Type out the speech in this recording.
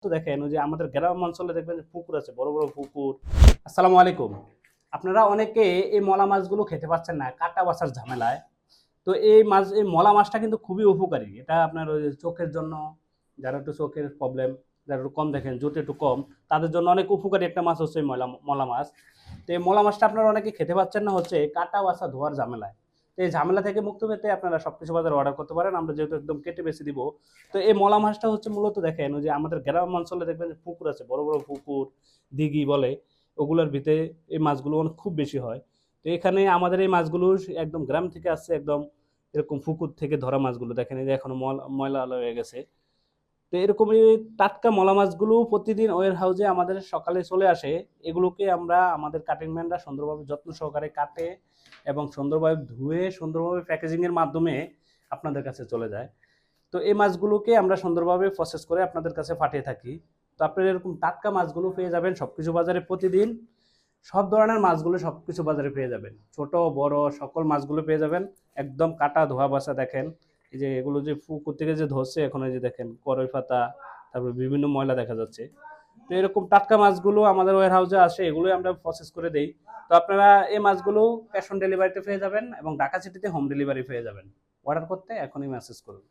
তো দেখেন ওই যে আমাদের গ্রাম অঞ্চলে দেখবেন যে পুকুর আছে, বড় বড় পুকুর। আসসালামু আলাইকুম। আপনারা অনেকে এই মলা মাছগুলো খেতে পাচ্ছেন না কাটা বাছার ঝামেলায়। তো এই মলা মাছটা কিন্তু খুবই উপকারী। এটা আপনার ওই চোখের জন্য, যারা একটু চোখের প্রবলেম, যারা একটু কম দেখেন, জ্যোতি একটু কম, তাদের জন্য অনেক উপকারী একটা মাছ হচ্ছে এই মলা মাছ। তো এই মলা মাছটা আপনারা অনেকে খেতে পাচ্ছেন না হচ্ছে কাটা বাছা ধোয়ার ঝামেলায়। তো এই ঝামেলা থেকে মুক্ত পেতে আপনারা সবকিছু বাজারে অর্ডার করতে পারেন, আমরা যেহেতু একদম কেটে বেছে দিব। তো এই মলা মাছটা হচ্ছে মূলত দেখেন ওই যে আমাদের গ্রাম অঞ্চলে দেখবেন যে পুকুর আছে, বড় বড় পুকুর, দিঘি বলে, ওগুলোর ভিতরে এই মাছগুলো অনেক খুব বেশি হয়। তো এখানে আমাদের এই মাছগুলো একদম গ্রাম থেকে আসছে, একদম এরকম পুকুর থেকে ধরা মাছগুলো দেখেন এই যে এখনো ময়লা হয়ে গেছে। তো এরকমই টাটকা মলা মাছগুলো প্রতিদিন ওয়ের হাউসে আমাদের সকালে চলে আসে। এগুলোকে আমরা আমাদের কাটিং ম্যানরা সুন্দরভাবে যত্ন সহকারে কাটে এবং সুন্দরভাবে ধুয়ে সুন্দরভাবে প্যাকেজিং এর মাধ্যমে আপনাদের কাছে চলে যায়। তো এই মাছগুলোকে আমরা সুন্দরভাবে প্রসেস করে আপনাদের কাছে পাঠিয়ে থাকি। তো আপনারা এরকম টাটকা মাছগুলো পেয়ে যাবেন সবকিছু বাজারে প্রতিদিন। সব ধরনের মাছগুলো সবকিছু বাজারে পেয়ে যাবেন, ছোট বড় সকল মাছগুলো পেয়ে যাবেন। একদম কাটা ধোয়া বাসা দেখেন, এই যে এগুলো যে পুকুর থেকে যে ধরছে এখন, এই যে দেখেন করই পাতা, তারপর বিভিন্ন ময়লা দেখা যাচ্ছে। তো এরকম টাটকা মাছগুলো আমাদের ওয়্যার হাউসে আসে, এগুলোই আমরা প্রসেস করে দেই। তো আপনারা এই মাছগুলো ক্যাশ অন ডেলিভারিতে পেয়ে যাবেন এবং ঢাকা সিটিতে হোম ডেলিভারি পেয়ে যাবেন। অর্ডার করতে এখনই মেসেজ করুন।